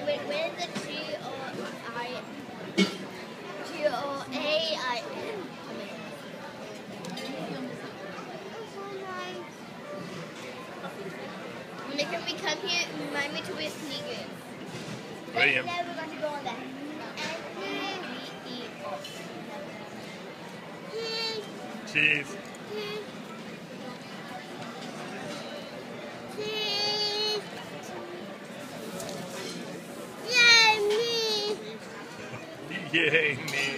where is the Goain? When we come here, remind me to wear sneakers. William. And then we're going to go on that. Cheese. Yay, me! Yay, me.